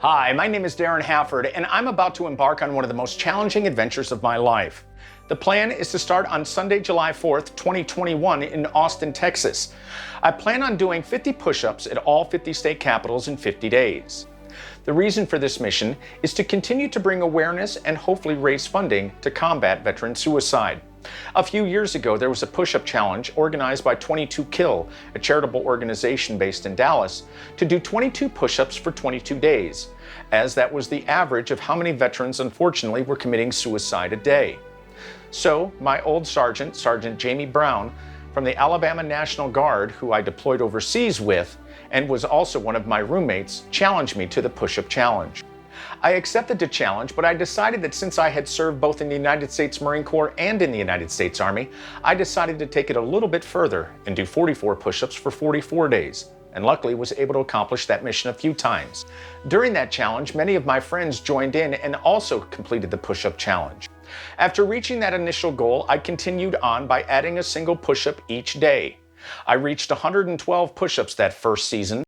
Hi, my name is Darren Hafford, and I'm about to embark on one of the most challenging adventures of my life. The plan is to start on Sunday, July 4th, 2021 in Austin, Texas. I plan on doing 50 push-ups at all 50 state capitals in 50 days. The reason for this mission is to continue to bring awareness and hopefully raise funding to combat veteran suicide. A few years ago, there was a push-up challenge organized by 22 Kill, a charitable organization based in Dallas, to do 22 push-ups for 22 days, as that was the average of how many veterans unfortunately were committing suicide a day. So, my old sergeant, Sergeant Jamie Brown, from the Alabama National Guard, who I deployed overseas with, and was also one of my roommates, challenged me to the push-up challenge. I accepted the challenge, but I decided that since I had served both in the United States Marine Corps and in the United States Army, I decided to take it a little bit further and do 44 push-ups for 44 days, and luckily was able to accomplish that mission a few times. During that challenge, many of my friends joined in and also completed the push-up challenge. After reaching that initial goal, I continued on by adding a single push-up each day. I reached 112 push-ups that first season.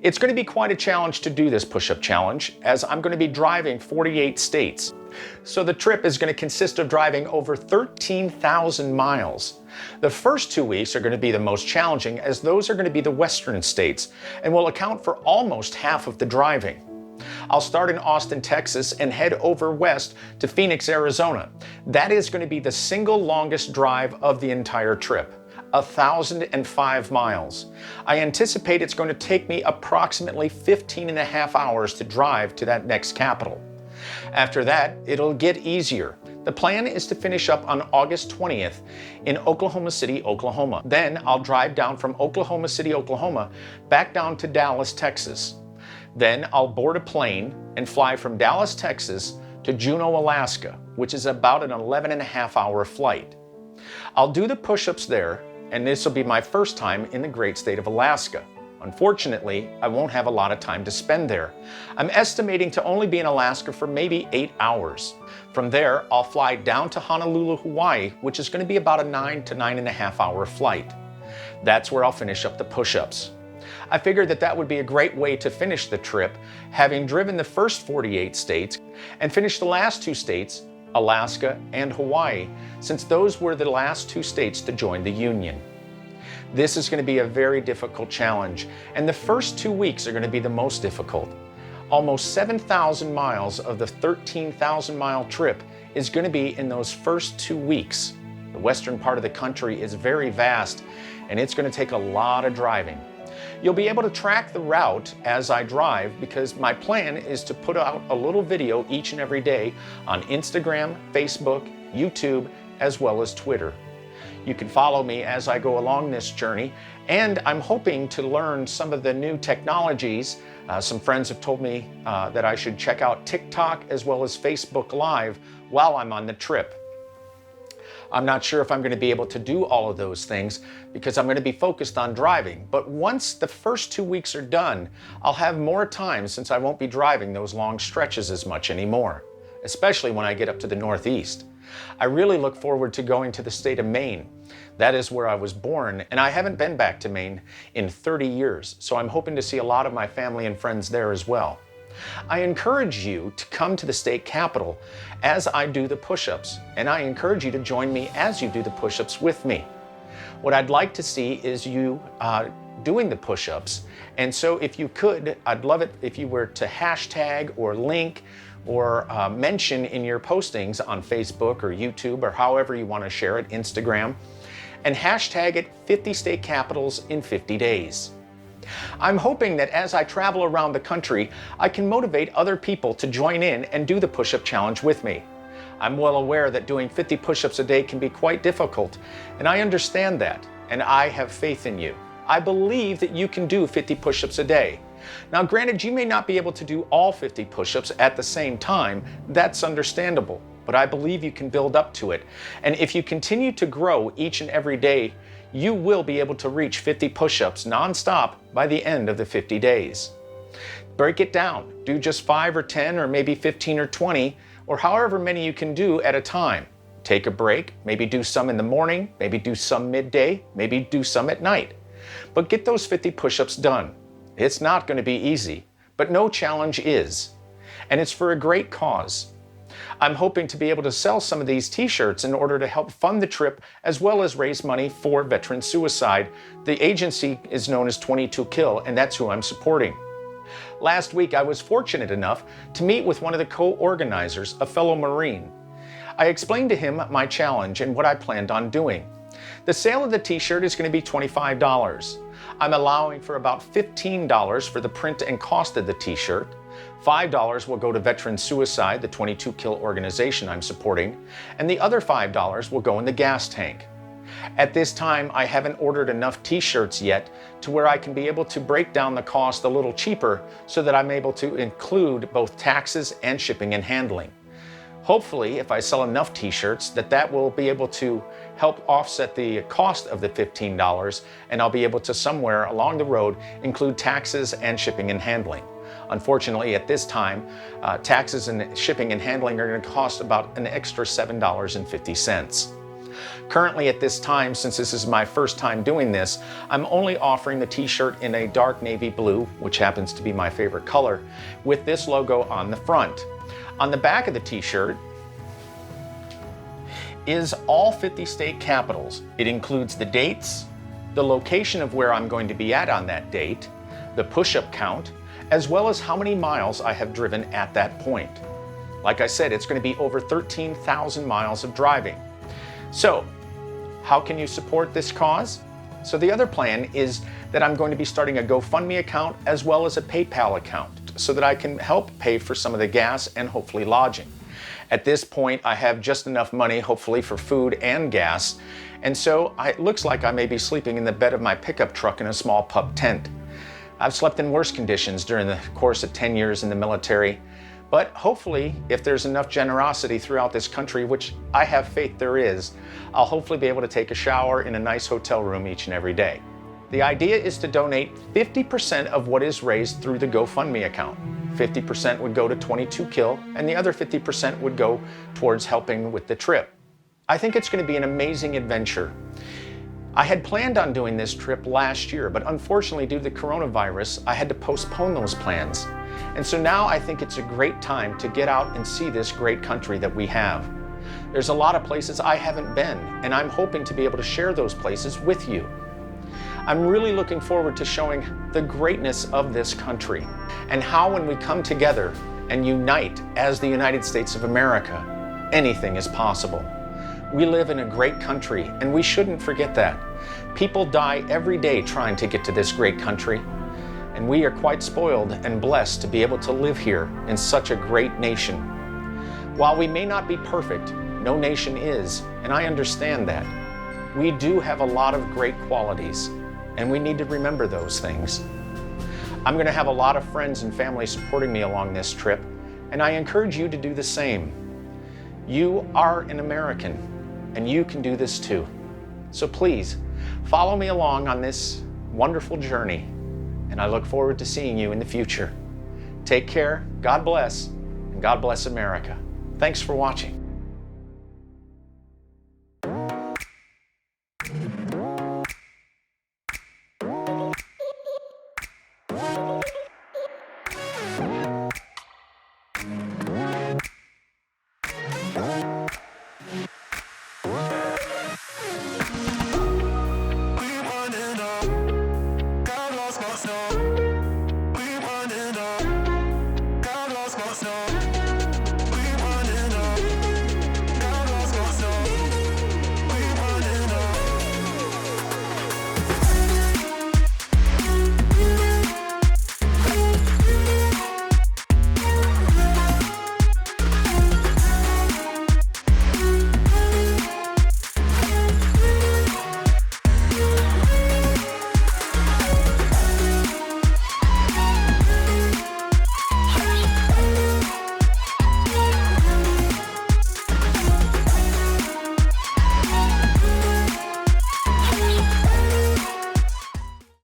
It's going to be quite a challenge to do this push-up challenge, as I'm going to be driving 48 states. So the trip is going to consist of driving over 13,000 miles. The first 2 weeks are going to be the most challenging, as those are going to be the western states and will account for almost half of the driving. I'll start in Austin, Texas and head over west to Phoenix, Arizona. That is going to be the single longest drive of the entire trip. 1,005 miles. I anticipate it's going to take me approximately 15 and a half hours to drive to that next capital. After that, it'll get easier. The plan is to finish up on August 20th in Oklahoma City, Oklahoma. Then I'll drive down from Oklahoma City, Oklahoma, back down to Dallas, Texas. Then I'll board a plane and fly from Dallas, Texas to Juneau, Alaska, which is about an 11 and a half hour flight. I'll do the push-ups there, and this will be my first time in the great state of Alaska. Unfortunately, I won't have a lot of time to spend there. I'm estimating to only be in Alaska for maybe 8 hours. From there, I'll fly down to Honolulu, Hawaii, which is going to be about a 9 to 9.5 hour flight. That's where I'll finish up the push-ups. I figured that that would be a great way to finish the trip, having driven the first 48 states and finished the last 2 states, Alaska and Hawaii, since those were the last 2 states to join the Union. This is going to be a very difficult challenge, and the first 2 weeks are going to be the most difficult. Almost 7,000 miles of the 13,000-mile trip is going to be in those first 2 weeks. The western part of the country is very vast, and it's going to take a lot of driving. You'll be able to track the route as I drive because my plan is to put out a little video each and every day on Instagram, Facebook, YouTube, as well as Twitter. You can follow me as I go along this journey, and I'm hoping to learn some of the new technologies. Some friends have told me that I should check out TikTok as well as Facebook Live while I'm on the trip. I'm not sure if I'm going to be able to do all of those things because I'm going to be focused on driving. But once the first 2 weeks are done, I'll have more time since I won't be driving those long stretches as much anymore, especially when I get up to the Northeast. I really look forward to going to the state of Maine. That is where I was born, and I haven't been back to Maine in 30 years, so I'm hoping to see a lot of my family and friends there as well. I encourage you to come to the state capitol as I do the push-ups, and I encourage you to join me as you do the push-ups with me. What I'd like to see is you doing the push-ups, and so if you could, I'd love it if you were to hashtag or link or mention in your postings on Facebook or YouTube or however you want to share it, Instagram, and hashtag it 50 state capitals in 50 days. I'm hoping that as I travel around the country, I can motivate other people to join in and do the push-up challenge with me. I'm well aware that doing 50 push-ups a day can be quite difficult, and I understand that, and I have faith in you. I believe that you can do 50 push-ups a day. Now, granted, you may not be able to do all 50 push-ups at the same time. That's understandable, but I believe you can build up to it. And if you continue to grow each and every day, you will be able to reach 50 push-ups nonstop by the end of the 50 days. Break it down. Do just 5 or 10 or maybe 15 or 20 or however many you can do at a time. Take a break, maybe do some in the morning, maybe do some midday, maybe do some at night. But get those 50 push-ups done. It's not going to be easy, but no challenge is. And it's for a great cause. I'm hoping to be able to sell some of these t-shirts in order to help fund the trip as well as raise money for veteran suicide. The agency is known as 22 Kill, and that's who I'm supporting. Last week, I was fortunate enough to meet with one of the co-organizers, a fellow Marine. I explained to him my challenge and what I planned on doing. The sale of the t-shirt is going to be $25. I'm allowing for about $15 for the print and cost of the t-shirt. $5 will go to Veteran Suicide, the 22 Kill organization I'm supporting, and the other $5 will go in the gas tank. At this time, I haven't ordered enough t-shirts yet to where I can be able to break down the cost a little cheaper so that I'm able to include both taxes and shipping and handling. Hopefully, if I sell enough t-shirts, that will be able to help offset the cost of the $15, and I'll be able to somewhere along the road include taxes and shipping and handling. Unfortunately, at this time, taxes and shipping and handling are going to cost about an extra $7.50. Currently at this time, since this is my first time doing this, I'm only offering the t-shirt in a dark navy blue, which happens to be my favorite color, with this logo on the front. On the back of the t-shirt is all 50 state capitals. It includes the dates, the location of where I'm going to be at on that date, the push-up count, as well as how many miles I have driven at that point. Like I said, it's going to be over 13,000 miles of driving. So, how can you support this cause? So the other plan is that I'm going to be starting a GoFundMe account as well as a PayPal account so that I can help pay for some of the gas and hopefully lodging. At this point, I have just enough money, hopefully, for food and gas, and so it looks like I may be sleeping in the bed of my pickup truck in a small pup tent. I've slept in worse conditions during the course of 10 years in the military, but hopefully, if there's enough generosity throughout this country, which I have faith there is, I'll hopefully be able to take a shower in a nice hotel room each and every day. The idea is to donate 50% of what is raised through the GoFundMe account. 50% would go to 22 Kill, and the other 50% would go towards helping with the trip. I think it's going to be an amazing adventure. I had planned on doing this trip last year, but unfortunately, due to the coronavirus, I had to postpone those plans. And so now I think it's a great time to get out and see this great country that we have. There's a lot of places I haven't been, and I'm hoping to be able to share those places with you. I'm really looking forward to showing the greatness of this country and how when we come together and unite as the United States of America, anything is possible. We live in a great country, and we shouldn't forget that. People die every day trying to get to this great country, and we are quite spoiled and blessed to be able to live here in such a great nation. While we may not be perfect, no nation is, and I understand that. We do have a lot of great qualities, and we need to remember those things. I'm going to have a lot of friends and family supporting me along this trip, and I encourage you to do the same. You are an American, and you can do this too. So please, follow me along on this wonderful journey, and I look forward to seeing you in the future. Take care, God bless, and God bless America. Thanks for watching.